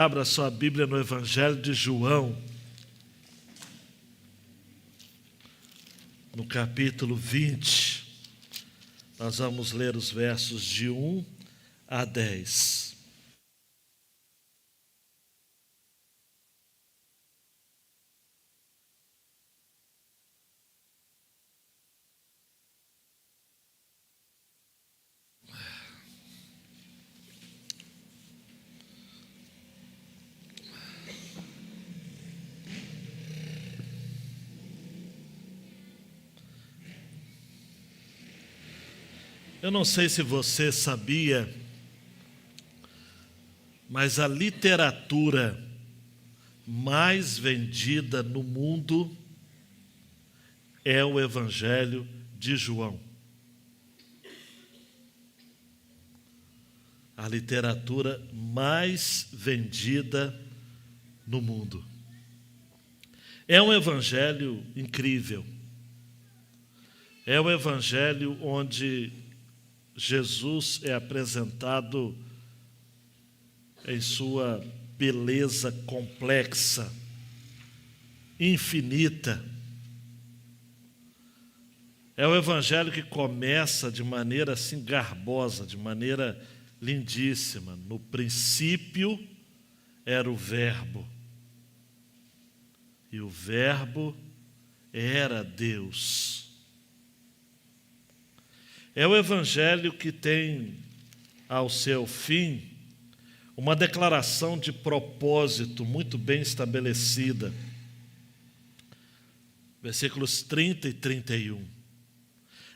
Abra sua Bíblia no Evangelho de João, no capítulo 20. Nós vamos ler os versos de 1 a 10. Eu não sei se você sabia, mas a literatura mais vendida no mundo é o Evangelho de João. A literatura mais vendida no mundo. É um evangelho incrível. É um evangelho onde Jesus é apresentado em sua beleza complexa, infinita. É o evangelho que começa de maneira assim garbosa, de maneira lindíssima. No princípio era o Verbo, e o Verbo era Deus. É o evangelho que tem ao seu fim uma declaração de propósito muito bem estabelecida. Versículos 30 e 31.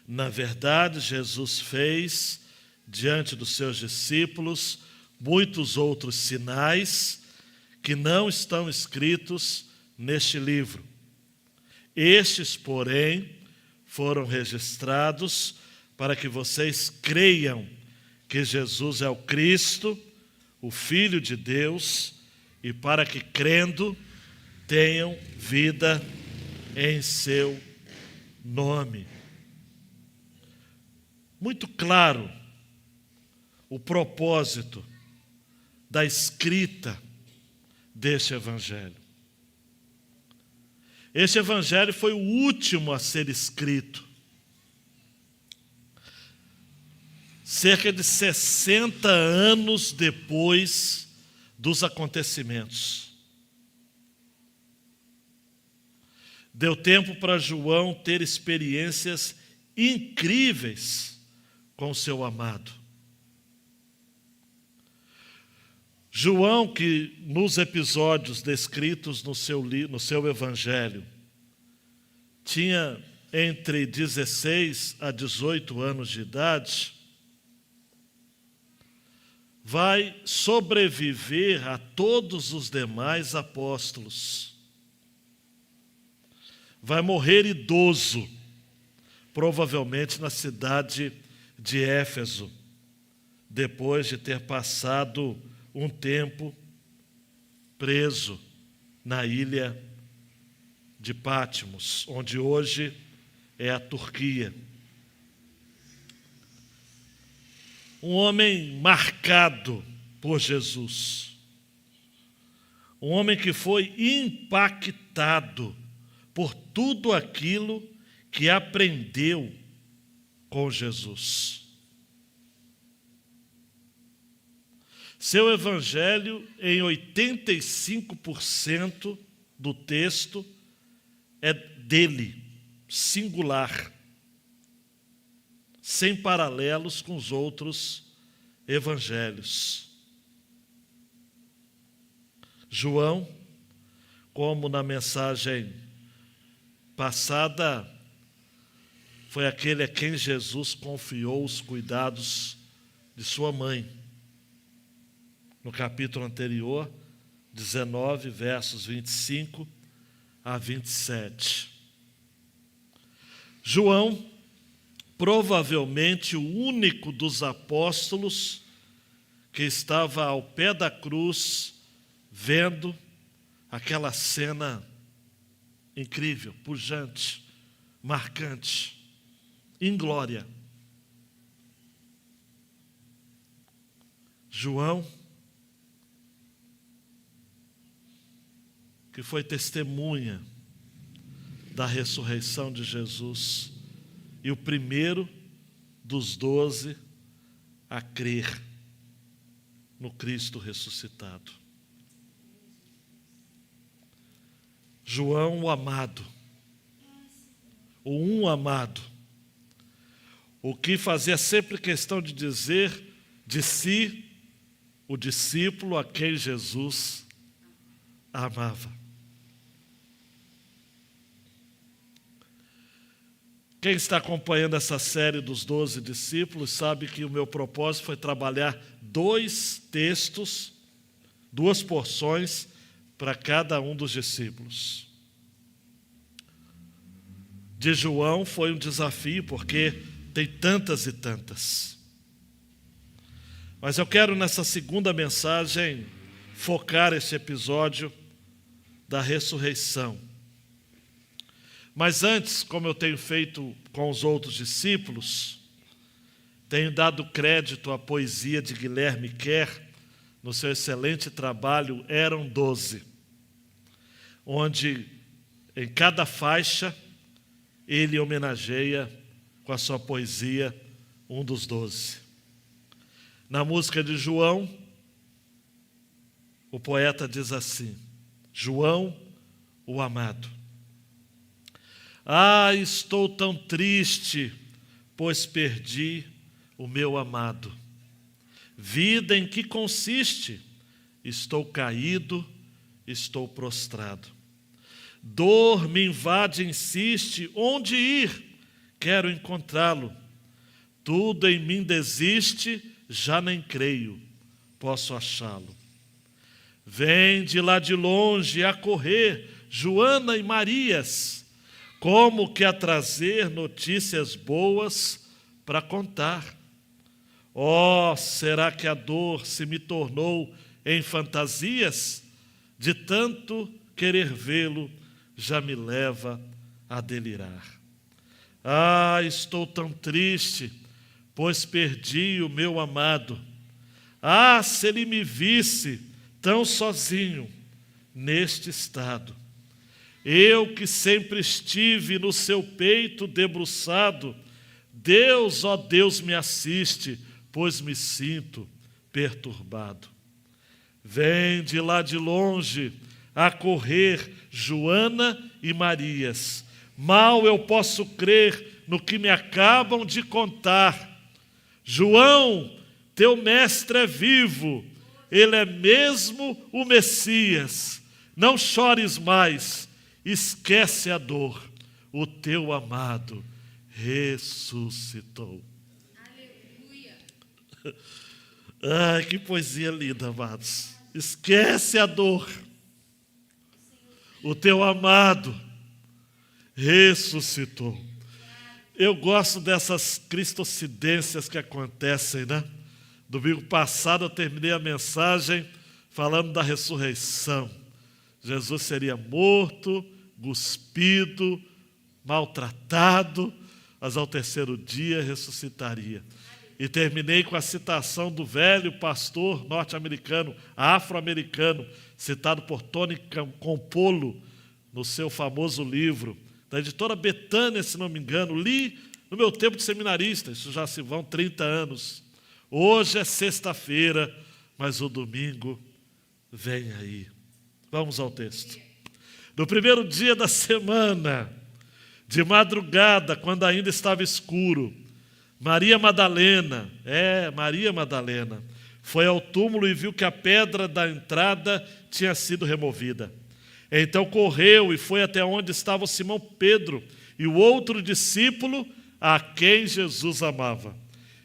Na verdade, Jesus fez, diante dos seus discípulos, muitos outros sinais que não estão escritos neste livro. Estes, porém, foram registrados para que vocês creiam que Jesus é o Cristo, o Filho de Deus, e para que, crendo, tenham vida em seu nome. Muito claro o propósito da escrita deste evangelho. Este evangelho foi o último a ser escrito. Cerca de 60 anos depois dos acontecimentos. Deu tempo para João ter experiências incríveis com o seu amado. João, que nos episódios descritos no seu evangelho, tinha entre 16 a 18 anos de idade, vai sobreviver a todos os demais apóstolos. Vai morrer idoso, provavelmente na cidade de Éfeso, depois de ter passado um tempo preso na ilha de Patmos, onde hoje é a Turquia. Um homem marcado por Jesus. Um homem que foi impactado por tudo aquilo que aprendeu com Jesus. Seu evangelho, em 85% do texto, é dele, singular, sem paralelos com os outros evangelhos. João, como na mensagem passada, foi aquele a quem Jesus confiou os cuidados de sua mãe. No capítulo anterior, 19, versos 25 a 27. João, provavelmente o único dos apóstolos que estava ao pé da cruz, vendo aquela cena incrível, pujante, marcante, inglória. João que foi testemunha da ressurreição de Jesus e o primeiro dos 12 a crer no Cristo ressuscitado. João, o amado, o um amado, o que fazia sempre questão de dizer de si o discípulo a quem Jesus amava. Quem está acompanhando essa série dos 12 discípulos sabe que o meu propósito foi trabalhar 2 textos, 2 porções para cada um dos discípulos. De João foi um desafio, porque tem tantas e tantas. Mas eu quero nessa segunda mensagem focar esse episódio da ressurreição. Mas antes, como eu tenho feito com os outros discípulos, tenho dado crédito à poesia de Guilherme Kerr, no seu excelente trabalho Eram 12, onde em cada faixa ele homenageia com a sua poesia um dos 12. Na música de João, o poeta diz assim: João, o amado. Ah, estou tão triste, pois perdi o meu amado. Vida em que consiste? Estou caído, estou prostrado. Dor me invade e insiste, onde ir? Quero encontrá-lo. Tudo em mim desiste, já nem creio, posso achá-lo. Vem de lá de longe a correr, Joana e Marias, como que a trazer notícias boas para contar. Oh, será que a dor se me tornou em fantasias? De tanto querer vê-lo, já me leva a delirar. Ah, estou tão triste, pois perdi o meu amado. Ah, se ele me visse tão sozinho neste estado. Eu que sempre estive no seu peito debruçado, Deus, ó Deus, me assiste, pois me sinto perturbado. Vem de lá de longe a correr Joana e Marias. Mal eu posso crer no que me acabam de contar. João, teu mestre é vivo, ele é mesmo o Messias. Não chores mais, esquece a dor, o teu amado ressuscitou. Aleluia. Ai, que poesia linda, amados. Esquece a dor, o teu amado ressuscitou. Eu gosto dessas cristocidências que acontecem, né? Domingo passado eu terminei a mensagem falando da ressurreição. Jesus seria morto, cuspido, maltratado, mas ao terceiro dia ressuscitaria. E terminei com a citação do velho pastor norte-americano, afro-americano, citado por Tony Campolo no seu famoso livro, da editora Betânia, se não me engano. Li no meu tempo de seminarista, isso já se vão 30 anos. Hoje é sexta-feira, mas o domingo vem aí. Vamos ao texto. No primeiro dia da semana, de madrugada, quando ainda estava escuro, Maria Madalena, foi ao túmulo e viu que a pedra da entrada tinha sido removida. Então correu e foi até onde estava Simão Pedro e o outro discípulo a quem Jesus amava.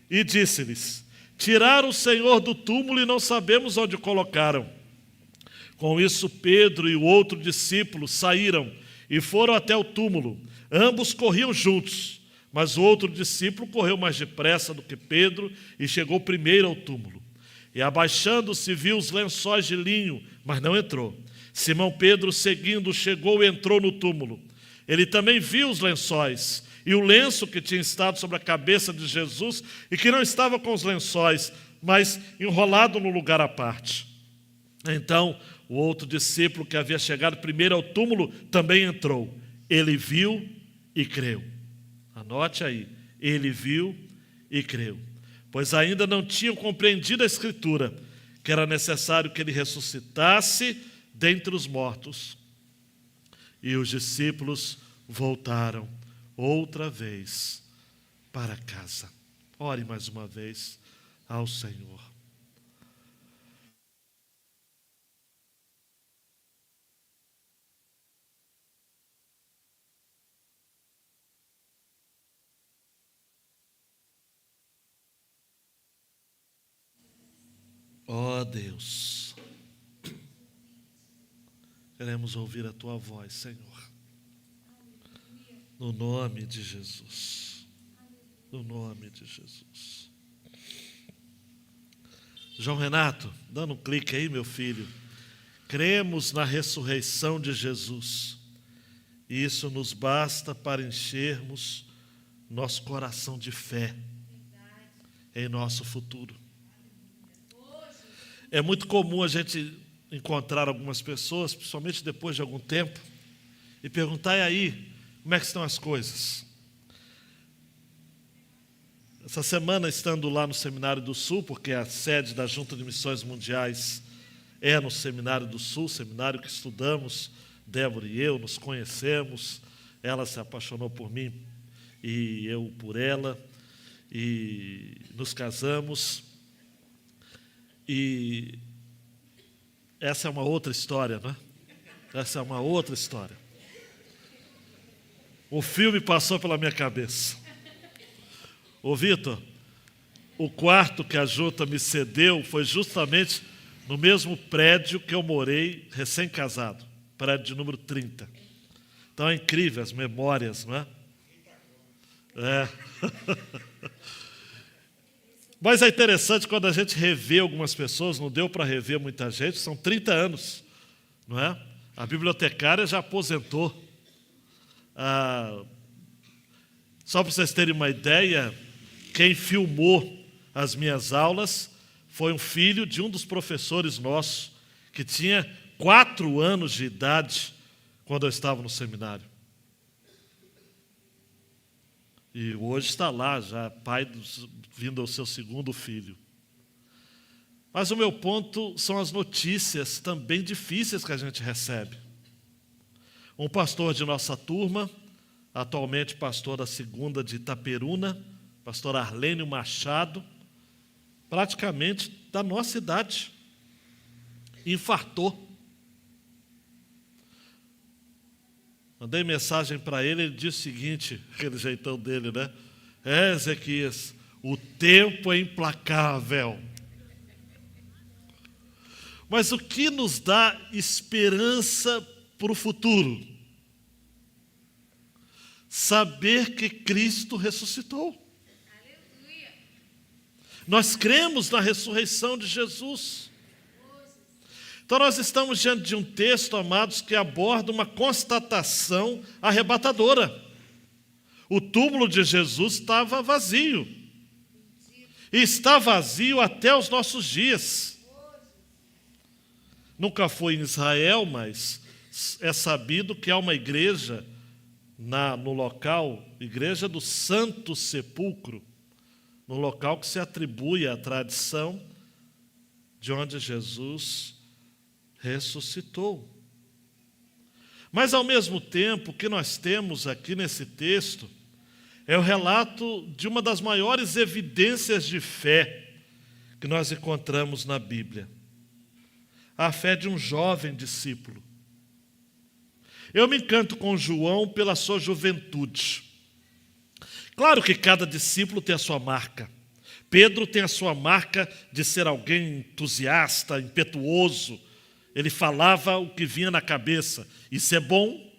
E disse-lhes: tiraram o Senhor do túmulo e não sabemos onde o colocaram. Com isso, Pedro e o outro discípulo saíram e foram até o túmulo. Ambos corriam juntos, mas o outro discípulo correu mais depressa do que Pedro e chegou primeiro ao túmulo. E abaixando-se, viu os lençóis de linho, mas não entrou. Simão Pedro, seguindo, chegou e entrou no túmulo. Ele também viu os lençóis e o lenço que tinha estado sobre a cabeça de Jesus e que não estava com os lençóis, mas enrolado no lugar à parte. Então O outro discípulo que havia chegado primeiro ao túmulo também entrou. Ele viu e creu. Anote aí, ele viu e creu. Pois ainda não tinham compreendido a Escritura, que era necessário que ele ressuscitasse dentre os mortos. E os discípulos voltaram outra vez para casa. Ore mais uma vez ao Senhor. Ó Deus, queremos ouvir a Tua voz, Senhor, no nome de Jesus, no nome de Jesus. João Renato, dando um clique aí, meu filho, cremos na ressurreição de Jesus, e isso nos basta para enchermos nosso coração de fé em nosso futuro. É muito comum a gente encontrar algumas pessoas, principalmente depois de algum tempo, e perguntar: e aí, como é que estão as coisas? Essa semana, estando lá no Seminário do Sul, porque a sede da Junta de Missões Mundiais é no Seminário do Sul, seminário que estudamos, Débora e eu nos conhecemos, ela se apaixonou por mim e eu por ela, e nos casamos. E essa é uma outra história, né? Essa é uma outra história. O filme passou pela minha cabeça. Ô Vitor, o quarto que a Junta me cedeu foi justamente no mesmo prédio que eu morei recém-casado, prédio de número 30. Então é incrível as memórias, não é? É. Mas é interessante quando a gente revê algumas pessoas, não deu para rever muita gente, são 30 anos, não é? A bibliotecária já aposentou. Só para vocês terem uma ideia, quem filmou as minhas aulas foi um filho de um dos professores nossos, que tinha 4 anos de idade quando eu estava no seminário. E hoje está lá, já pai, vindo ao seu segundo filho. Mas o meu ponto são as notícias também difíceis que a gente recebe. Um pastor de nossa turma, atualmente pastor da segunda de Itaperuna, pastor Arlênio Machado, praticamente da nossa idade, infartou. Mandei mensagem para ele, ele disse o seguinte, aquele jeitão dele, né? Ezequias, o tempo é implacável. Mas o que nos dá esperança para o futuro? Saber que Cristo ressuscitou. Aleluia. Nós cremos na ressurreição de Jesus. Então nós estamos diante de um texto, amados, que aborda uma constatação arrebatadora. O túmulo de Jesus estava vazio. E está vazio até os nossos dias. Nunca foi em Israel, mas é sabido que há uma igreja no local, igreja do Santo Sepulcro, no local que se atribui à tradição de onde Jesus ressuscitou. Mas, ao mesmo tempo, o que nós temos aqui nesse texto é o relato de uma das maiores evidências de fé que nós encontramos na Bíblia. A fé de um jovem discípulo. Eu me encanto com João pela sua juventude. Claro que cada discípulo tem a sua marca. Pedro tem a sua marca de ser alguém entusiasta, impetuoso. Ele falava o que vinha na cabeça. Isso é bom,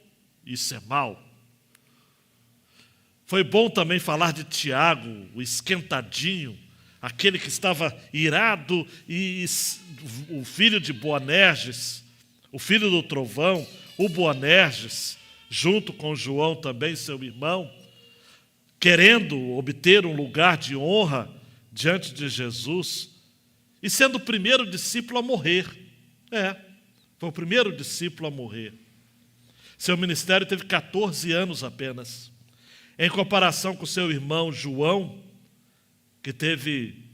isso é mal. Foi bom também falar de Tiago, o esquentadinho, aquele que estava irado, e o filho de Boanerges, o filho do trovão, o Boanerges, junto com João também, seu irmão, querendo obter um lugar de honra diante de Jesus, e sendo o primeiro discípulo a morrer. Foi o primeiro discípulo a morrer. Seu ministério teve 14 anos apenas. Em comparação com seu irmão João, que teve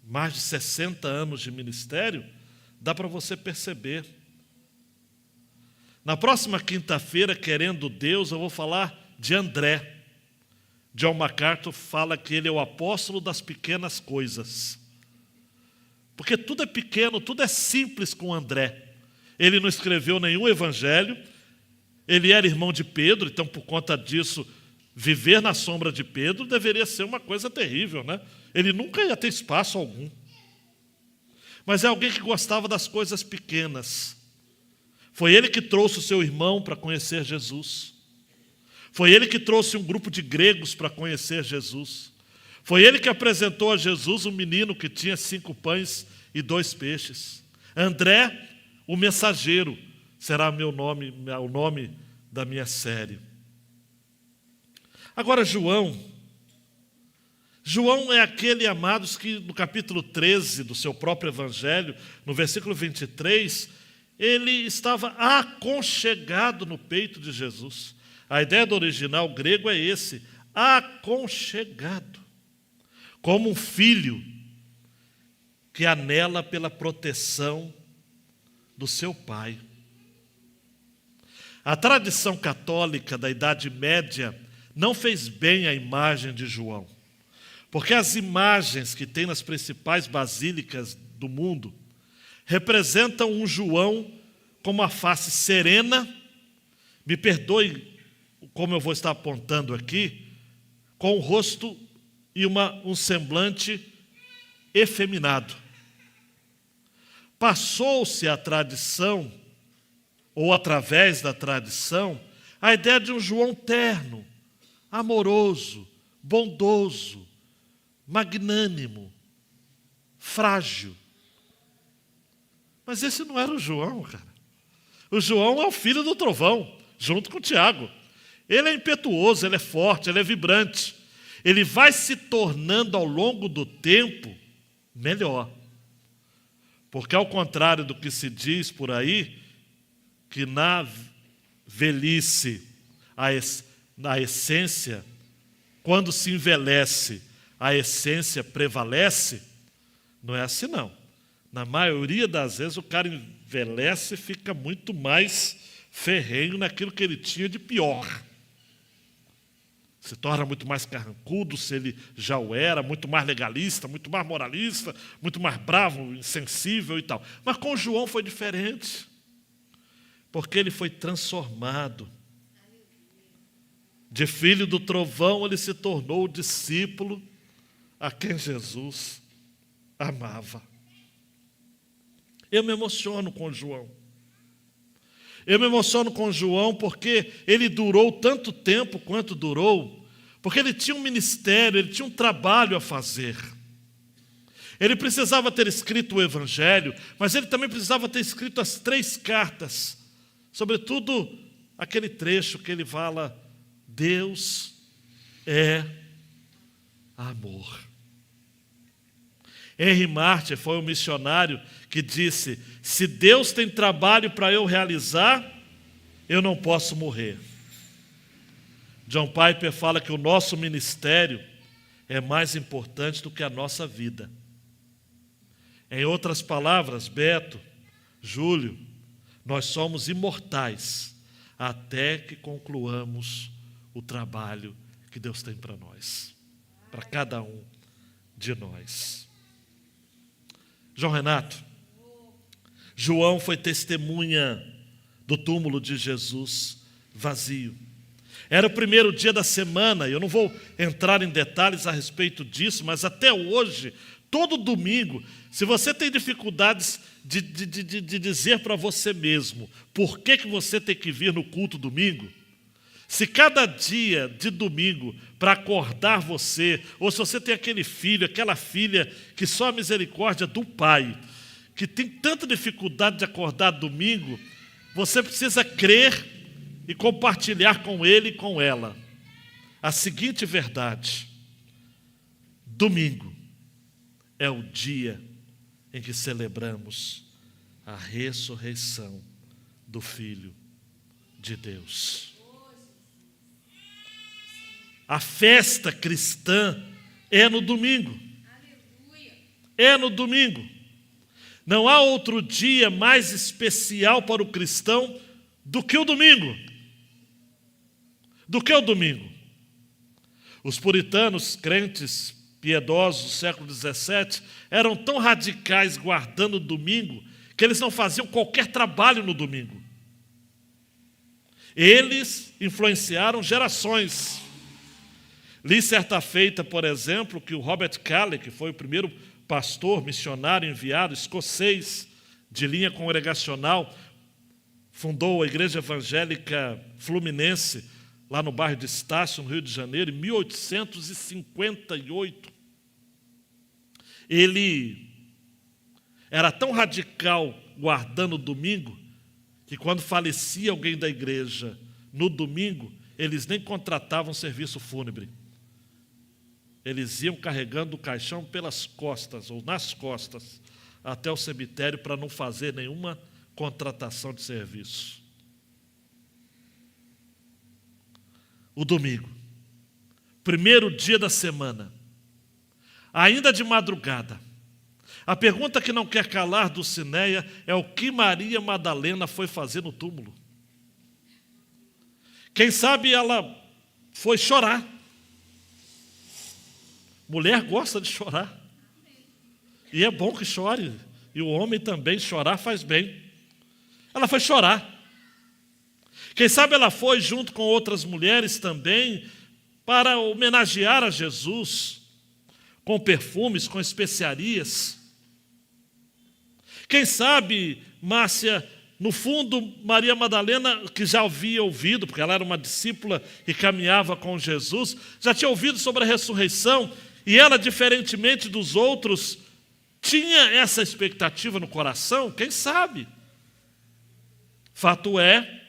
mais de 60 anos de ministério, dá para você perceber. Na próxima quinta-feira, querendo Deus, eu vou falar de André. John MacArthur fala que ele é o apóstolo das pequenas coisas. Porque tudo é pequeno, tudo é simples com André. Ele não escreveu nenhum evangelho, ele era irmão de Pedro, então por conta disso, viver na sombra de Pedro deveria ser uma coisa terrível, né? Ele nunca ia ter espaço algum. Mas é alguém que gostava das coisas pequenas. Foi ele que trouxe o seu irmão para conhecer Jesus. Foi ele que trouxe um grupo de gregos para conhecer Jesus. Foi ele que apresentou a Jesus um menino que tinha 5 pães e 2 peixes. André, o mensageiro, será o nome da minha série. Agora, João é aquele, amados, que no capítulo 13 do seu próprio evangelho, no versículo 23, ele estava aconchegado no peito de Jesus. A ideia do original grego é esse, aconchegado, como um filho que anela pela proteção do seu pai. A tradição católica da Idade Média não fez bem à imagem de João, porque as imagens que tem nas principais basílicas do mundo representam um João com uma face serena, me perdoe como eu vou estar apontando aqui, com o rosto e um semblante efeminado. Passou-se a tradição, ou através da tradição, a ideia de um João terno, amoroso, bondoso, magnânimo, frágil. Mas esse não era o João, cara. O João é o filho do trovão, junto com o Tiago. Ele é impetuoso, ele é forte, ele é vibrante. Ele vai se tornando ao longo do tempo melhor. Porque ao contrário do que se diz por aí, que na velhice, na essência, quando se envelhece, a essência prevalece, não é assim não. Na maioria das vezes o cara envelhece e fica muito mais ferrenho naquilo que ele tinha de pior. Se torna muito mais carrancudo, se ele já o era, muito mais legalista, muito mais moralista, muito mais bravo, insensível e tal. Mas com João foi diferente, porque ele foi transformado. De filho do trovão, ele se tornou o discípulo a quem Jesus amava. Eu me emociono com João. Eu me emociono com João porque ele durou tanto tempo quanto durou, porque ele tinha um ministério, ele tinha um trabalho a fazer. Ele precisava ter escrito o Evangelho, mas ele também precisava ter escrito as 3 cartas, sobretudo aquele trecho que ele fala: Deus é amor. Henry Martin foi um missionário que disse: se Deus tem trabalho para eu realizar, eu não posso morrer. John Piper fala que o nosso ministério é mais importante do que a nossa vida. Em outras palavras, Beto, Júlio, nós somos imortais até que concluamos o trabalho que Deus tem para nós, para cada um de nós. João Renato, João foi testemunha do túmulo de Jesus vazio. Era o primeiro dia da semana, eu não vou entrar em detalhes a respeito disso, mas até hoje, todo domingo, se você tem dificuldades de dizer para você mesmo por que você tem que vir no culto domingo, se cada dia de domingo, para acordar você, ou se você tem aquele filho, aquela filha, que só a misericórdia do pai, que tem tanta dificuldade de acordar domingo, você precisa crer e compartilhar com ele e com ela a seguinte verdade: domingo é o dia em que celebramos a ressurreição do Filho de Deus. A festa cristã é no domingo. É no domingo. Não há outro dia mais especial para o cristão do que o domingo. Do que o domingo. Os puritanos, crentes piedosos do século XVII, eram tão radicais guardando o domingo que eles não faziam qualquer trabalho no domingo. Eles influenciaram gerações. Li certa feita, por exemplo, que o Robert Calley, que foi o primeiro pastor missionário enviado, escocês, de linha congregacional, fundou a Igreja Evangélica Fluminense, lá no bairro de Estácio, no Rio de Janeiro, em 1858. Ele era tão radical guardando o domingo, que quando falecia alguém da igreja no domingo, eles nem contratavam serviço fúnebre. Eles iam carregando o caixão pelas costas, ou nas costas, até o cemitério para não fazer nenhuma contratação de serviço. O domingo, primeiro dia da semana, ainda de madrugada, a pergunta que não quer calar do Cineia é o que Maria Madalena foi fazer no túmulo. Quem sabe ela foi chorar. Mulher gosta de chorar. E é bom que chore. E o homem também, chorar faz bem. Ela foi chorar. Quem sabe ela foi junto com outras mulheres também para homenagear a Jesus com perfumes, com especiarias. Quem sabe, Márcia, no fundo, Maria Madalena, que já havia ouvido, porque ela era uma discípula e caminhava com Jesus, já tinha ouvido sobre a ressurreição, e ela, diferentemente dos outros, tinha essa expectativa no coração, quem sabe? Fato é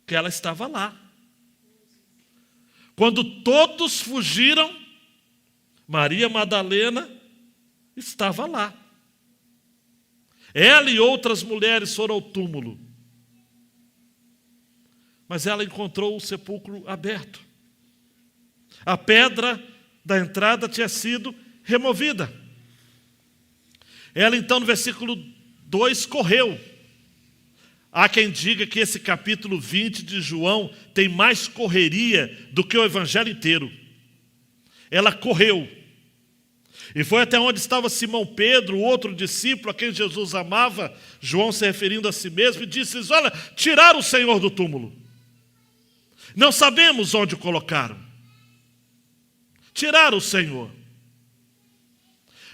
que ela estava lá. Quando todos fugiram, Maria Madalena estava lá. Ela e outras mulheres foram ao túmulo. Mas ela encontrou o sepulcro aberto. A pedra da entrada tinha sido removida. Ela então, no versículo 2, correu. Há quem diga que esse capítulo 20 de João tem mais correria do que o evangelho inteiro. Ela correu. E foi até onde estava Simão Pedro, o outro discípulo a quem Jesus amava, João se referindo a si mesmo, e disse: olha, tiraram o Senhor do túmulo. Não sabemos onde o colocaram. Tiraram o Senhor.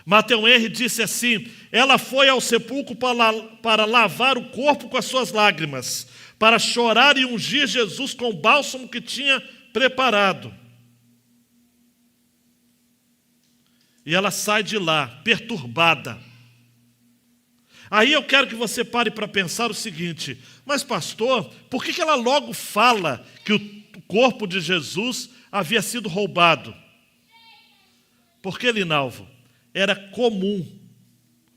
Matthew Henry disse assim: ela foi ao sepulcro para lavar o corpo com as suas lágrimas, para chorar e ungir Jesus com o bálsamo que tinha preparado. E ela sai de lá, perturbada. Aí eu quero que você pare para pensar o seguinte: mas pastor, por que ela logo fala que o corpo de Jesus havia sido roubado? Porque, Linalvo, era comum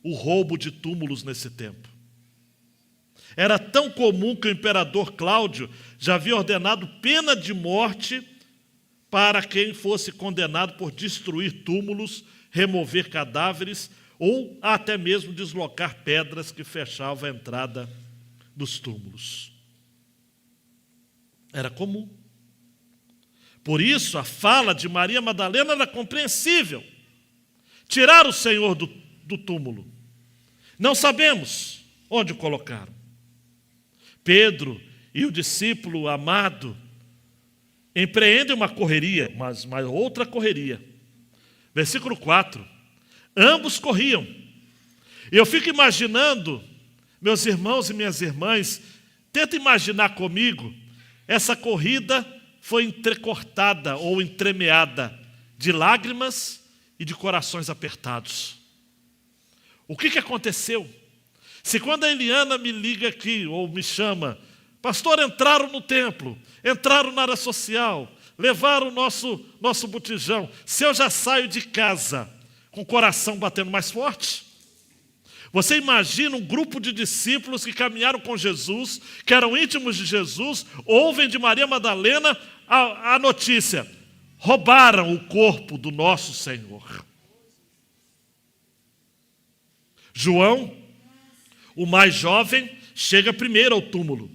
o roubo de túmulos nesse tempo. Era tão comum que o imperador Cláudio já havia ordenado pena de morte para quem fosse condenado por destruir túmulos, remover cadáveres ou até mesmo deslocar pedras que fechavam a entrada dos túmulos. Era comum. Por isso, a fala de Maria Madalena era compreensível. Tiraram o Senhor do túmulo. Não sabemos onde o colocaram. Pedro e o discípulo amado empreendem uma correria, mas uma outra correria. Versículo 4. Ambos corriam. E eu fico imaginando, meus irmãos e minhas irmãs, tenta imaginar comigo, essa corrida foi entrecortada ou entremeada de lágrimas e de corações apertados. O que aconteceu? Se quando a Eliana me liga aqui, ou me chama, pastor, entraram no templo, entraram na área social, levaram o nosso botijão, se eu já saio de casa com o coração batendo mais forte? Você imagina um grupo de discípulos que caminharam com Jesus, que eram íntimos de Jesus, ouvem de Maria Madalena a notícia: roubaram o corpo do nosso Senhor. João, o mais jovem, chega primeiro ao túmulo.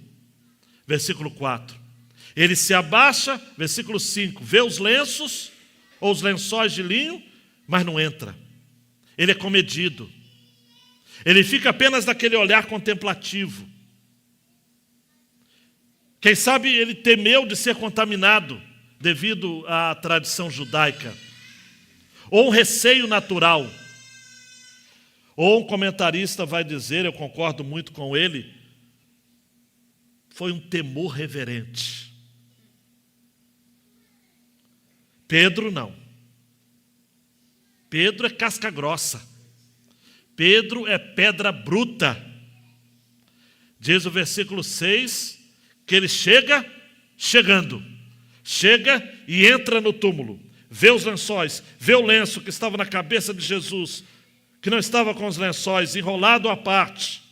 Versículo 4. Ele se abaixa, versículo 5, vê os lenços, ou os lençóis de linho, mas não entra. Ele é comedido. Ele fica apenas naquele olhar contemplativo. Quem sabe ele temeu de ser contaminado devido à tradição judaica. Ou um receio natural. Ou um comentarista vai dizer, eu concordo muito com ele, foi um temor reverente. Pedro não. Pedro é casca grossa. Pedro é pedra bruta. Diz o versículo 6 que ele chega e entra no túmulo. Vê os lençóis, vê o lenço que estava na cabeça de Jesus, que não estava com os lençóis, enrolado à parte.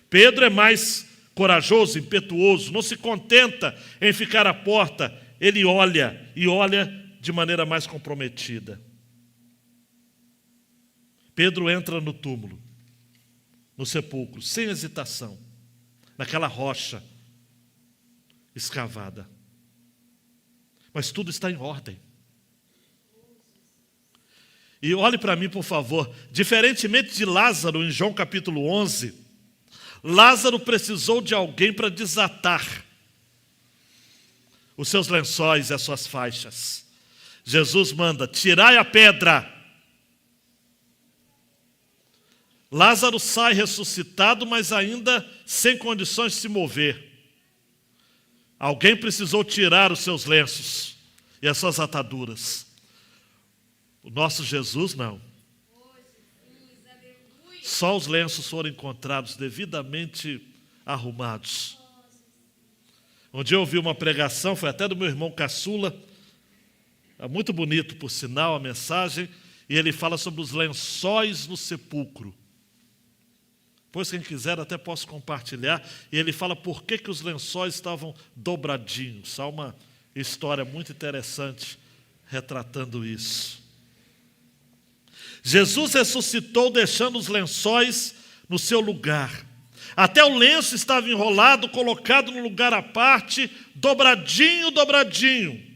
Pedro é mais corajoso, impetuoso, não se contenta em ficar à porta, ele olha de maneira mais comprometida. Pedro entra no túmulo, no sepulcro, sem hesitação, naquela rocha escavada. Mas tudo está em ordem. E olhe para mim, por favor, diferentemente de Lázaro, em João capítulo 11, Lázaro precisou de alguém para desatar os seus lençóis e as suas faixas. Jesus manda: tirai a pedra. Lázaro sai ressuscitado, mas ainda sem condições de se mover. Alguém precisou tirar os seus lenços e as suas ataduras. O nosso Jesus não. Só os lenços foram encontrados devidamente arrumados. Um dia eu ouvi uma pregação, foi até do meu irmão caçula, muito bonito por sinal a mensagem, e ele fala sobre os lençóis no sepulcro. Pois quem quiser até posso compartilhar. E ele fala por que os lençóis estavam dobradinhos. Há uma história muito interessante retratando isso. Jesus ressuscitou deixando os lençóis no seu lugar. Até o lenço estava enrolado, colocado no lugar à parte, dobradinho.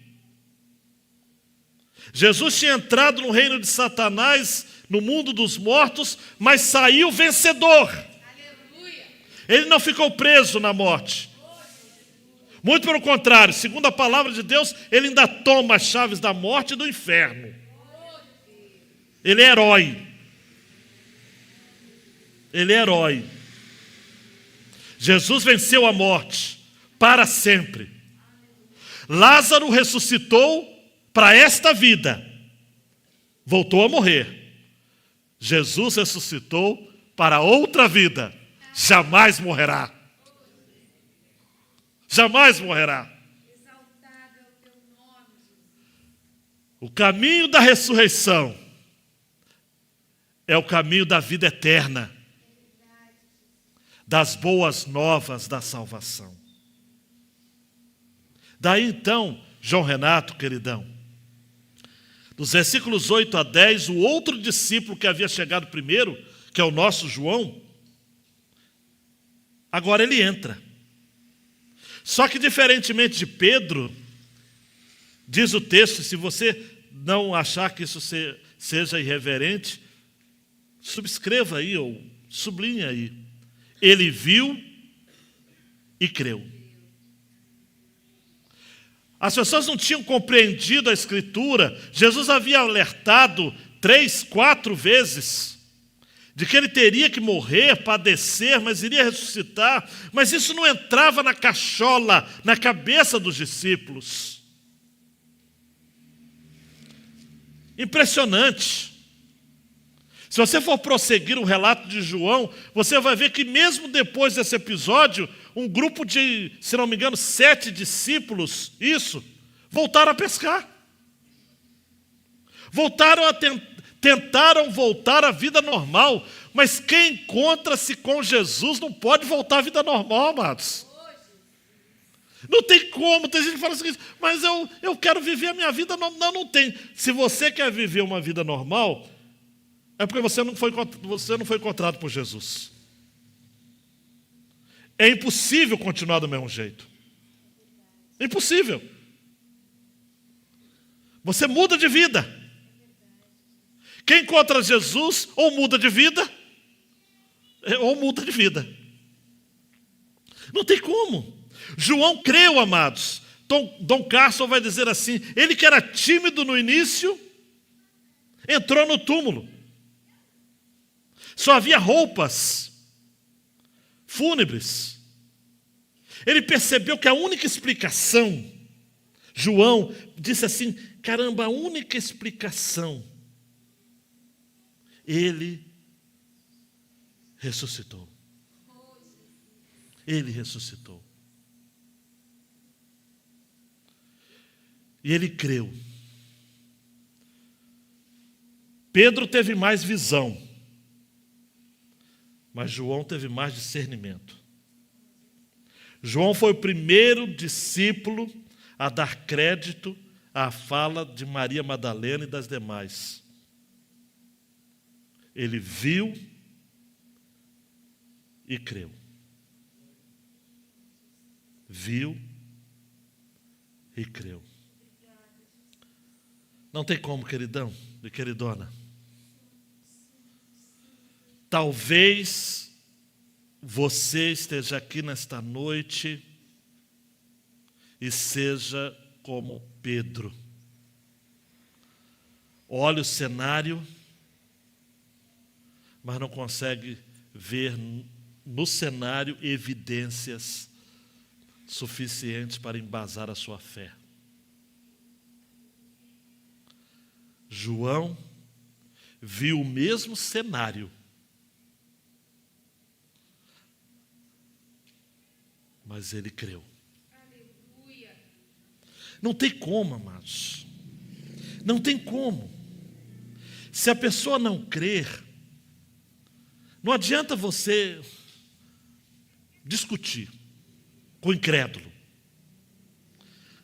Jesus tinha entrado no reino de Satanás, no mundo dos mortos, mas saiu vencedor. Aleluia. Ele não ficou preso na morte. Muito pelo contrário, segundo a palavra de Deus, ele ainda toma as chaves da morte e do inferno. Ele é herói. Ele é herói. Jesus venceu a morte para sempre. Lázaro ressuscitou para esta vida. Voltou a morrer. Jesus ressuscitou para outra vida. Jamais morrerá. Jamais morrerá. Exaltado é o teu nome, Jesus. O caminho da ressurreição é o caminho da vida eterna, das boas novas da salvação. Daí então, João Renato, queridão, dos versículos 8 a 10, o outro discípulo que havia chegado primeiro, que é o nosso João, agora ele entra. Só que diferentemente de Pedro, diz o texto, se você não achar que isso seja irreverente, subscreva aí ou sublinhe aí. Ele viu e creu. As pessoas não tinham compreendido a Escritura. Jesus havia alertado 3, 4 vezes de que ele teria que morrer, padecer, mas iria ressuscitar. Mas isso não entrava na cachola, na cabeça dos discípulos. Impressionante. Se você for prosseguir o relato de João, você vai ver que mesmo depois desse episódio, um grupo de, se não me engano, 7 discípulos, voltaram a pescar. Tentaram voltar à vida normal. Mas quem encontra-se com Jesus não pode voltar à vida normal, amados. Não tem como. Tem gente que fala o seguinte, mas eu quero viver a minha vida normal. Não tem. Se você quer viver uma vida normal, é porque você não foi encontrado por Jesus. É impossível continuar do mesmo jeito. É impossível. Você muda de vida. Quem encontra Jesus ou muda de vida, ou muda de vida. Não tem como. João creu, amados. Dom Carson vai dizer assim, ele que era tímido no início, entrou no túmulo. Só havia roupas fúnebres. Ele percebeu que a única explicação, João disse assim, caramba, a única explicação, ele ressuscitou. Ele ressuscitou. E ele creu. Pedro teve mais visão, mas João teve mais discernimento. João foi o primeiro discípulo a dar crédito à fala de Maria Madalena e das demais. Ele viu e creu. Viu e creu. Não tem como, queridão e queridona. Talvez você esteja aqui nesta noite e seja como Pedro. Olha o cenário, mas não consegue ver no cenário evidências suficientes para embasar a sua fé. João viu o mesmo cenário, mas ele creu. Aleluia. Não tem como, amados. Não tem como. Se a pessoa não crer, não adianta você discutir com o incrédulo.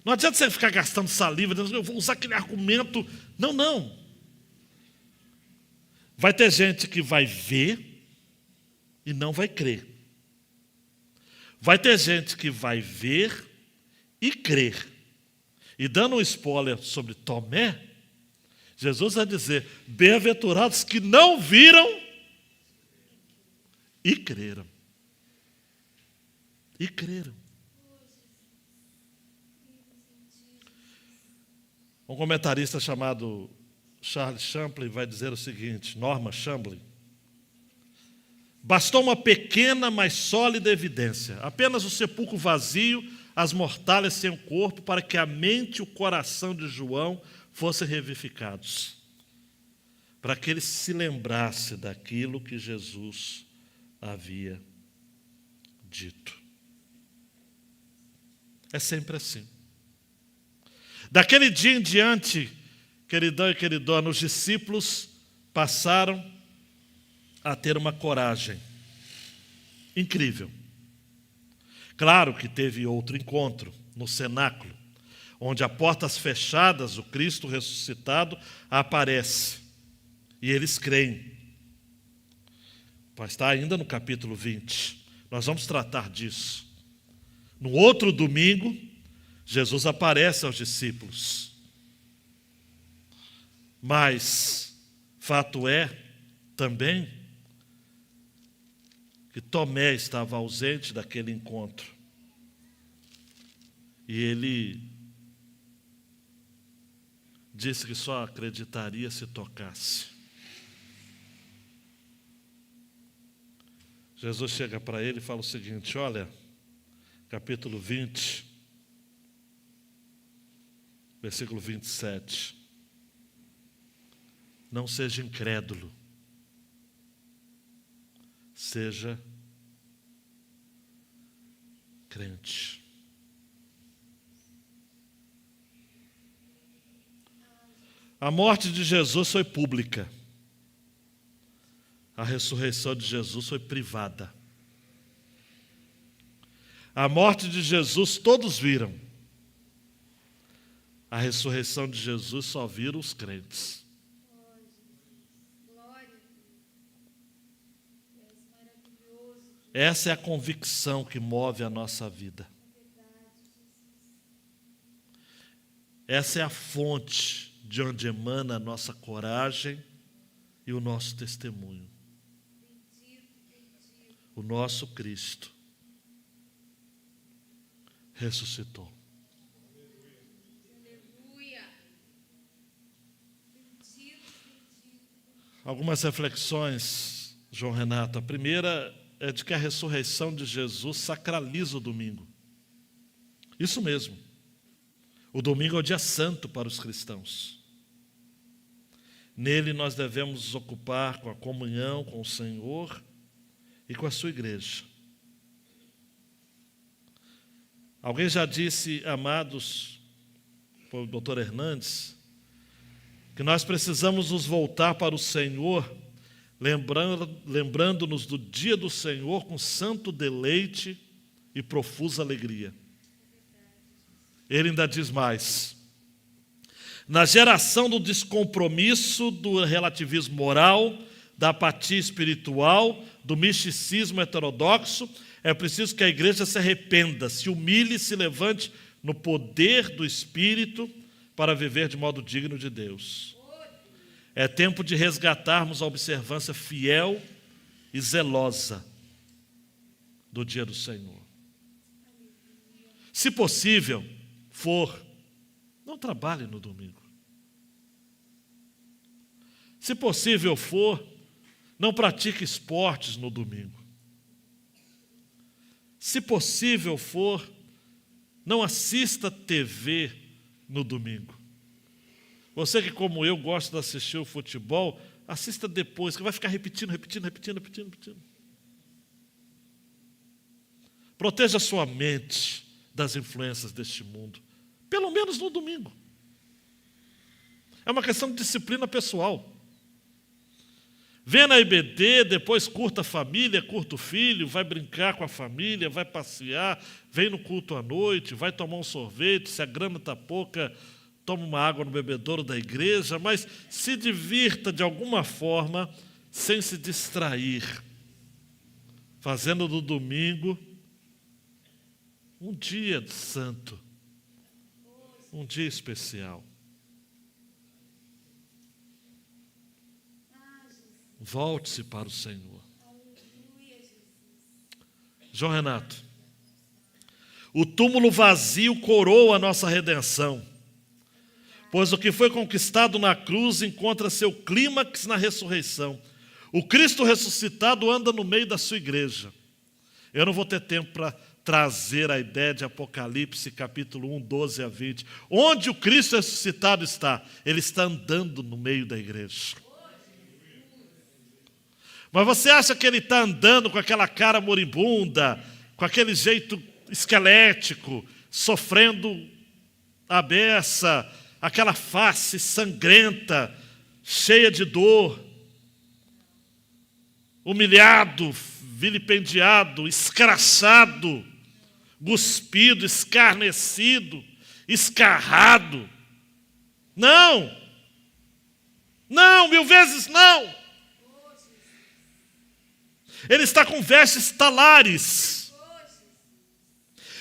Não adianta você ficar gastando saliva, eu vou usar aquele argumento. Não. Vai ter gente que vai ver e não vai crer. Vai ter gente que vai ver e crer. E dando um spoiler sobre Tomé, Jesus vai dizer, bem-aventurados que não viram e creram. E creram. Um comentarista chamado Charles Champlin vai dizer o seguinte, Norman Champlin, bastou uma pequena, mas sólida evidência, apenas o sepulcro vazio, as mortalhas sem o corpo, para que a mente e o coração de João fossem revivificados, para que ele se lembrasse daquilo que Jesus havia dito. É sempre assim. Daquele dia em diante, queridão e queridona, os discípulos passaram a ter uma coragem incrível. Claro que teve outro encontro no cenáculo, onde a portas fechadas, o Cristo ressuscitado aparece. E eles creem. Está ainda no capítulo 20. Nós vamos tratar disso. No outro domingo, Jesus aparece aos discípulos. Mas, fato é, também, que Tomé estava ausente daquele encontro. E ele disse que só acreditaria se tocasse. Jesus chega para ele e fala o seguinte, olha, capítulo 20, versículo 27. Não seja incrédulo, seja crente. A morte de Jesus foi pública. A ressurreição de Jesus foi privada. A morte de Jesus todos viram. A ressurreição de Jesus só viram os crentes. Glória. És maravilhoso. Essa é a convicção que move a nossa vida. Essa é a fonte de onde emana a nossa coragem e o nosso testemunho. O nosso Cristo ressuscitou. Aleluia. Bendito. Algumas reflexões, João Renato. A primeira é de que a ressurreição de Jesus sacraliza o domingo. Isso mesmo. O domingo é o dia santo para os cristãos. Nele nós devemos nos ocupar com a comunhão com o Senhor e com a sua igreja. Alguém já disse, amados, o doutor Hernandes, que nós precisamos nos voltar para o Senhor, lembrando-nos do dia do Senhor com santo deleite e profusa alegria. Ele ainda diz mais: na geração do descompromisso, do relativismo moral, da apatia espiritual, do misticismo heterodoxo, é preciso que a igreja se arrependa, se humilhe e se levante no poder do Espírito para viver de modo digno de Deus. É tempo de resgatarmos a observância fiel e zelosa do dia do Senhor. Se possível for, não trabalhe no domingo. Se possível for, não pratique esportes no domingo. Se possível for, não assista TV no domingo. Você que, como eu, gosta de assistir o futebol, assista depois, que vai ficar repetindo. Proteja sua mente das influências deste mundo, pelo menos no domingo. É uma questão de disciplina pessoal. Vê na IBD, depois curta a família, curta o filho, vai brincar com a família, vai passear, vem no culto à noite, vai tomar um sorvete, se a grana está pouca, toma uma água no bebedouro da igreja, mas se divirta de alguma forma, sem se distrair, fazendo do domingo um dia santo, um dia especial. Volte-se para o Senhor. João Renato. O túmulo vazio coroa a nossa redenção, pois o que foi conquistado na cruz encontra seu clímax na ressurreição. O Cristo ressuscitado anda no meio da sua igreja. Eu não vou ter tempo para trazer a ideia de Apocalipse, capítulo 1, 12 a 20. Onde o Cristo ressuscitado está? Ele está andando no meio da igreja. Mas você acha que ele está andando com aquela cara moribunda, com aquele jeito esquelético, sofrendo a beça, aquela face sangrenta, cheia de dor, humilhado, vilipendiado, escrachado, cuspido, escarnecido, escarrado? Não! Não, 1000 vezes não! Ele está com vestes talares.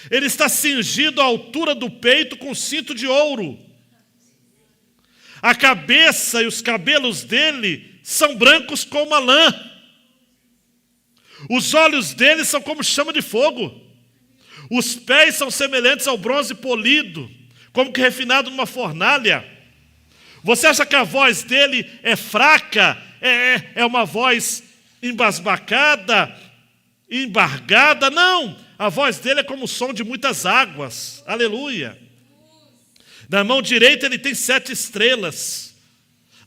Ele está cingido à altura do peito com cinto de ouro. A cabeça e os cabelos dele são brancos como a lã. Os olhos dele são como chama de fogo. Os pés são semelhantes ao bronze polido, como que refinado numa fornalha. Você acha que a voz dele é fraca? É uma voz embasbacada, embargada? Não, a voz dele é como o som de muitas águas. Aleluia. Na mão direita ele tem 7 estrelas.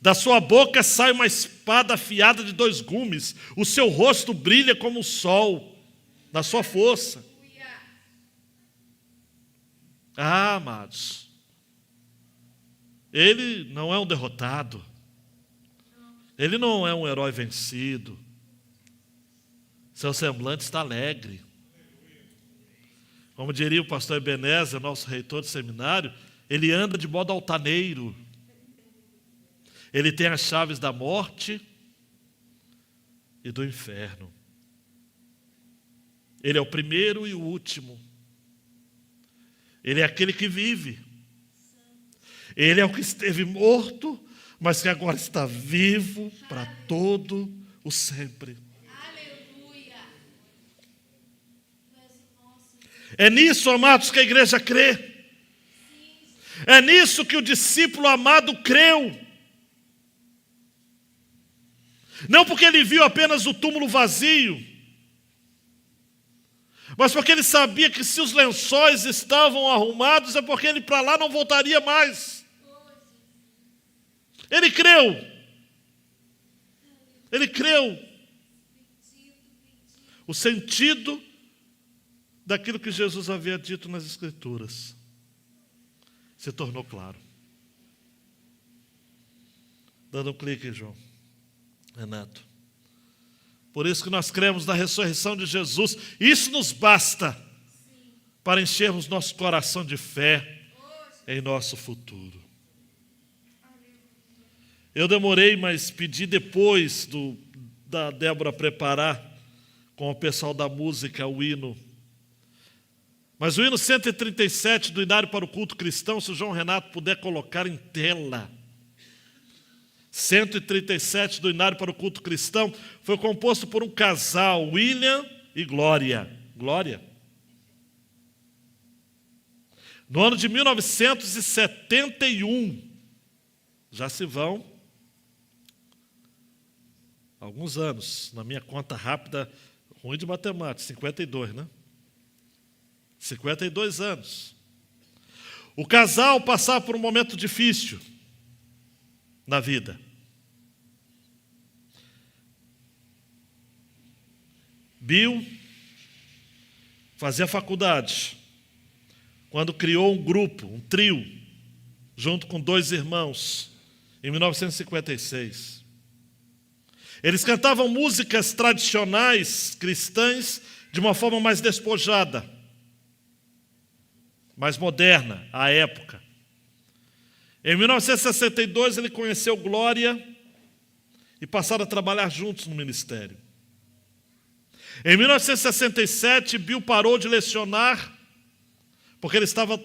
Da sua boca sai uma espada afiada de 2 gumes. O seu rosto brilha como o sol, na sua força. Ah, amados, ele não é um derrotado. Ele não é um herói vencido. Seu semblante está alegre. Como diria o pastor Ebenezer, nosso reitor de seminário, ele anda de modo altaneiro. Ele tem as chaves da morte e do inferno. Ele é o primeiro e o último. Ele é aquele que vive. Ele é o que esteve morto, mas que agora está vivo para todo o sempre. Aleluia. É nisso, amados, que a igreja crê. É nisso que o discípulo amado creu. Não porque ele viu apenas o túmulo vazio, mas porque ele sabia que se os lençóis estavam arrumados é porque ele para lá não voltaria mais. Ele creu. Ele creu. O sentido daquilo que Jesus havia dito nas Escrituras se tornou claro. Dando um clique, João. Renato. Por isso que nós cremos na ressurreição de Jesus. Isso nos basta para enchermos nosso coração de fé em nosso futuro. Eu demorei, mas pedi depois da Débora preparar com o pessoal da música o hino. Mas o hino 137 do Inário para o Culto Cristão, se o João Renato puder colocar em tela. 137 do Inário para o Culto Cristão, foi composto por um casal, William e Glória. Glória. No ano de 1971, já se vão alguns anos, na minha conta rápida, ruim de matemática, 52, né? 52 anos. O casal passava por um momento difícil na vida. Bill fazia faculdade quando criou um grupo, um trio, junto com 2 irmãos, em 1956. Eles cantavam músicas tradicionais cristãs de uma forma mais despojada, mais moderna à época. Em 1962, ele conheceu Glória e passaram a trabalhar juntos no ministério. Em 1967, Bill parou de lecionar, porque ele estava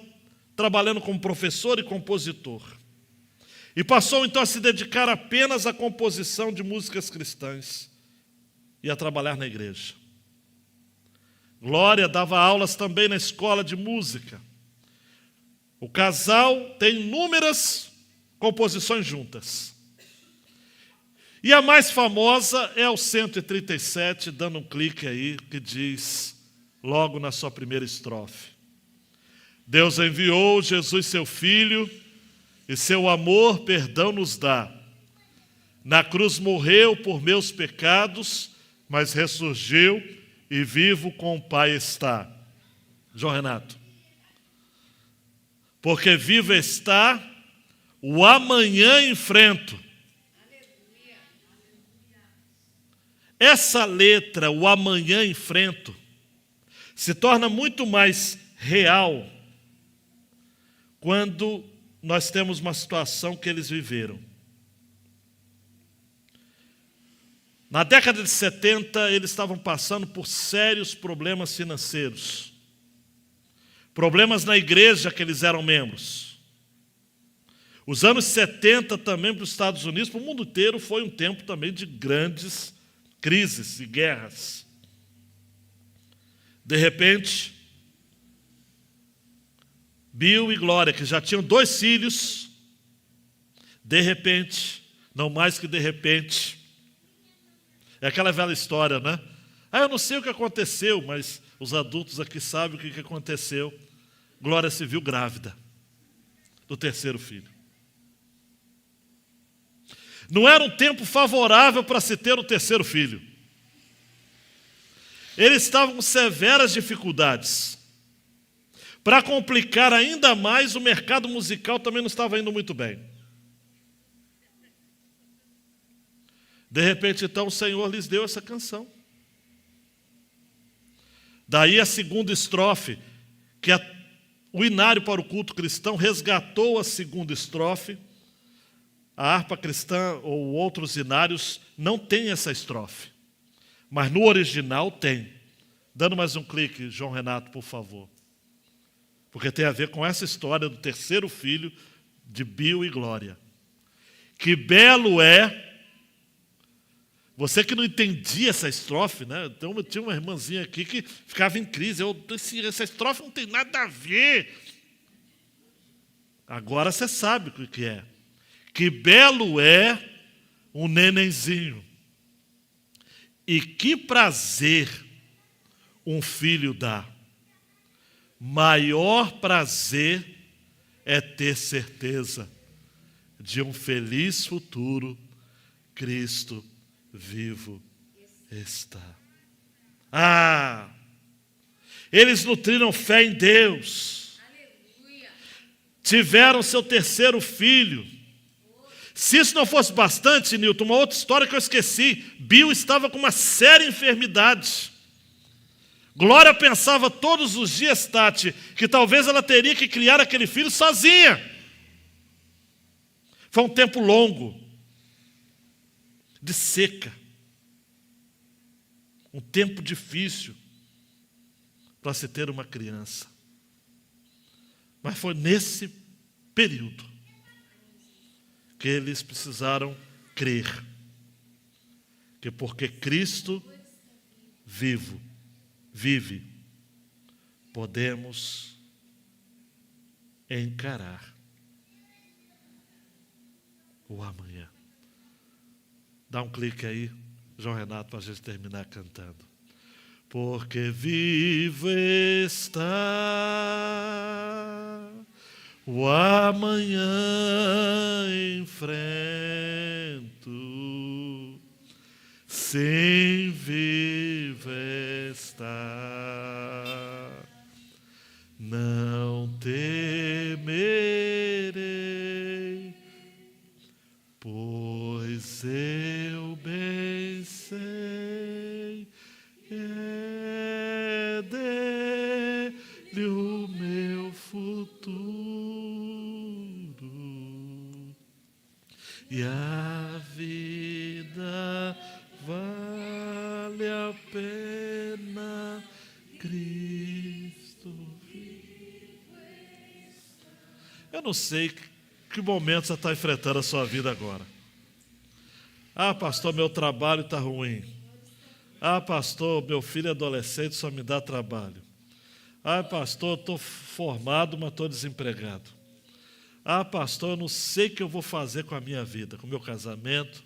trabalhando como professor e compositor. E passou então a se dedicar apenas à composição de músicas cristãs e a trabalhar na igreja. Glória dava aulas também na escola de música. O casal tem inúmeras composições juntas. E a mais famosa é o 137, dando um clique aí, que diz, logo na sua primeira estrofe: Deus enviou Jesus, seu Filho, e seu amor perdão nos dá. Na cruz morreu por meus pecados, mas ressurgiu e vivo com o Pai está. João Renato. Porque vivo está, o amanhã enfrento. Essa letra, o amanhã enfrento, se torna muito mais real quando nós temos uma situação que eles viveram. Na década de 70, eles estavam passando por sérios problemas financeiros. Problemas na igreja que eles eram membros. Os anos 70 também para os Estados Unidos, para o mundo inteiro, foi um tempo também de grandes crises e guerras. De repente, Bill e Glória, que já tinham 2 filhos, de repente, não mais que de repente, é aquela velha história, né? Eu não sei o que aconteceu, mas os adultos aqui sabem o que aconteceu. Glória se viu grávida do 3º filho. Não era um tempo favorável para se ter o 3º filho. Eles estavam com severas dificuldades. Para complicar ainda mais, o mercado musical também não estava indo muito bem. De repente, então, o Senhor lhes deu essa canção. Daí a segunda estrofe, que o inário para o culto cristão resgatou a segunda estrofe. A harpa cristã ou outros inários não tem essa estrofe, mas no original tem. Dando mais um clique, João Renato, por favor. Porque tem a ver com essa história do terceiro filho de Bill e Glória. Que belo é... Você que não entendia essa estrofe, né? Então eu tinha uma irmãzinha aqui que ficava em crise. Essa estrofe não tem nada a ver. Agora você sabe o que é. Que belo é um nenenzinho. E que prazer um filho dá. Maior prazer é ter certeza de um feliz futuro. Cristo vivo está. Eles nutriram fé em Deus. Aleluia. Tiveram seu terceiro filho. Se isso não fosse bastante, Nilton, uma outra história que eu esqueci. Bill estava com uma séria enfermidade. Glória pensava todos os dias, Tati, que talvez ela teria que criar aquele filho sozinha. Foi um tempo longo, de seca. Um tempo difícil para se ter uma criança. Mas foi nesse período que eles precisaram crer que porque Cristo vive, podemos encarar o amanhã. Dá um clique aí, João Renato, para a gente terminar cantando. Porque vivo está o amanhã enfrento, sim, vivo está, não temerei, pois eu bem sei, é dele o meu futuro. E a vida vale a pena, Cristo vivo está. Eu não sei que momento você está enfrentando a sua vida agora. Pastor, meu trabalho está ruim. Pastor, meu filho é adolescente, só me dá trabalho. Pastor, eu estou formado, mas estou desempregado. Pastor, eu não sei o que eu vou fazer com a minha vida, com o meu casamento,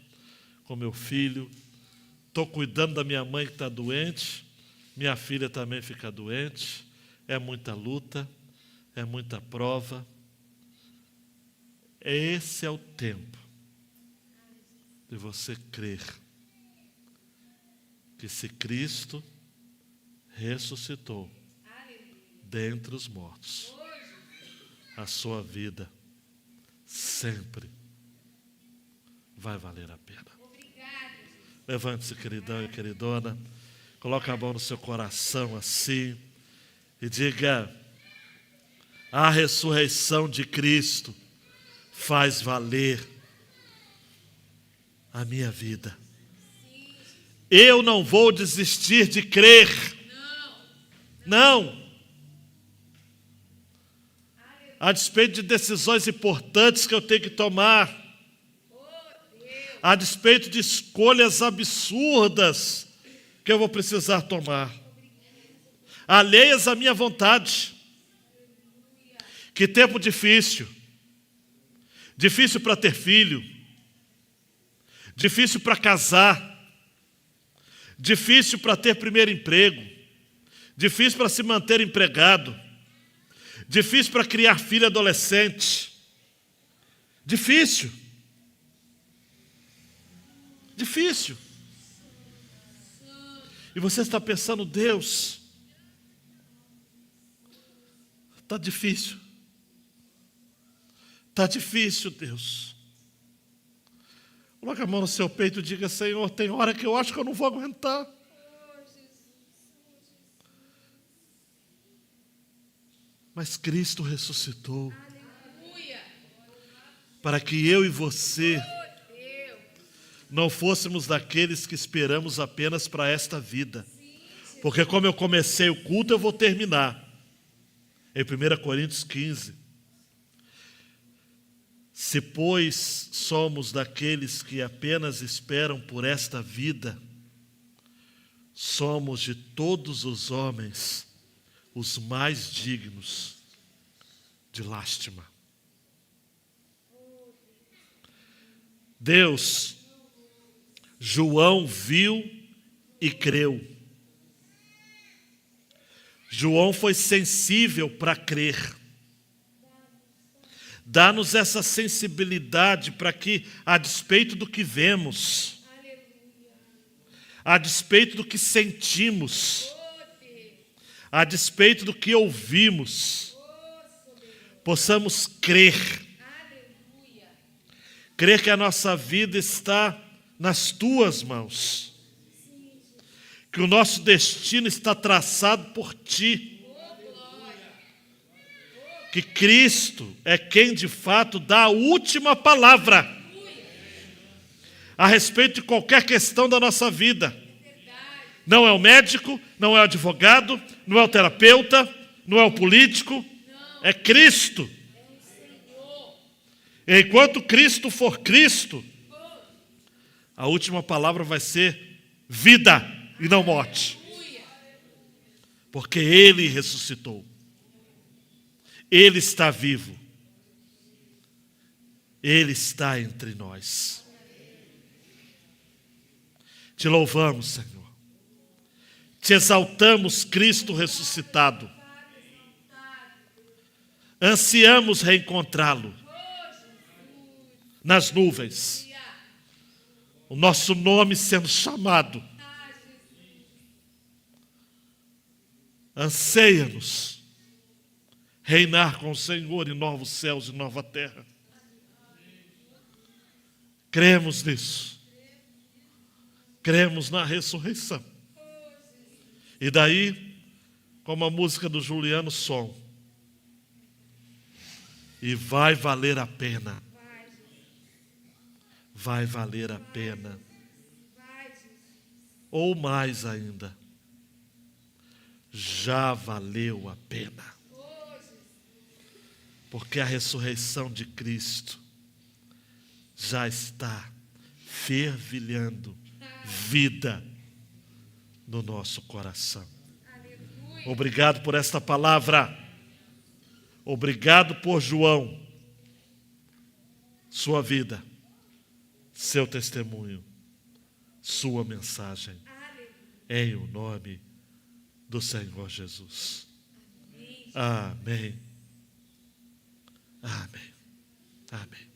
com meu filho. Estou cuidando da minha mãe que está doente, minha filha também fica doente. É muita luta, é muita prova. Esse é o tempo de você crer que se Cristo ressuscitou dentre os mortos, a sua vida sempre vai valer a pena. Levante-se, queridão e queridona, coloque a mão no seu coração assim e diga: a ressurreição de Cristo faz valer a minha vida. Eu não vou desistir de crer. Não. A despeito de decisões importantes que eu tenho que tomar, a despeito de escolhas absurdas que eu vou precisar tomar, alheias à minha vontade. Que tempo difícil. Difícil para ter filho, difícil para casar, difícil para ter primeiro emprego, difícil para se manter empregado, difícil para criar filho adolescente, difícil. E você está pensando: Deus, está difícil. Está difícil, Deus. Coloque a mão no seu peito e diga: Senhor, tem hora que eu acho que eu não vou aguentar. Mas Cristo ressuscitou Aleluia. para que eu e você Oh, Deus. não fôssemos daqueles que esperamos apenas para esta vida. Porque como eu comecei o culto, eu vou terminar. Em 1 Coríntios 15. Se, pois, somos daqueles que apenas esperam por esta vida, somos de todos os homens os mais dignos de lástima. Deus, João viu e creu. João foi sensível para crer. Dá-nos essa sensibilidade para que, a despeito do que vemos, a despeito do que sentimos, a despeito do que ouvimos, possamos crer. Crer que a nossa vida está nas tuas mãos. Que o nosso destino está traçado por ti. Que Cristo é quem de fato dá a última palavra a respeito de qualquer questão da nossa vida. Não é o médico, não é o advogado, não é o terapeuta, não é o político, é Cristo. E enquanto Cristo for Cristo, a última palavra vai ser vida e não morte. Porque Ele ressuscitou. Ele está vivo. Ele está entre nós. Te louvamos, Senhor. Te exaltamos, Cristo ressuscitado. Ansiamos reencontrá-lo nas nuvens. O nosso nome sendo chamado. Anseia-nos reinar com o Senhor em novos céus e nova terra. Cremos nisso. Cremos na ressurreição. E daí, como a música do Juliano Som, e vai valer a pena. Vai valer a pena. Ou mais ainda, já valeu a pena. Porque a ressurreição de Cristo já está fervilhando vida no nosso coração. Obrigado por esta palavra. Obrigado por João, sua vida, seu testemunho, sua mensagem. Em o nome do Senhor Jesus. Amém. Amém. Amém.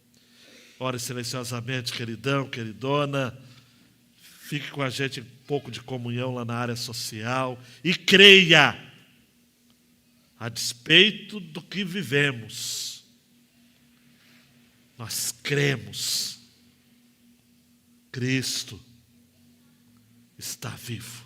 Ore silenciosamente, queridão, queridona. Fique com a gente um pouco de comunhão lá na área social. E creia, a despeito do que vivemos, nós cremos. Cristo está vivo.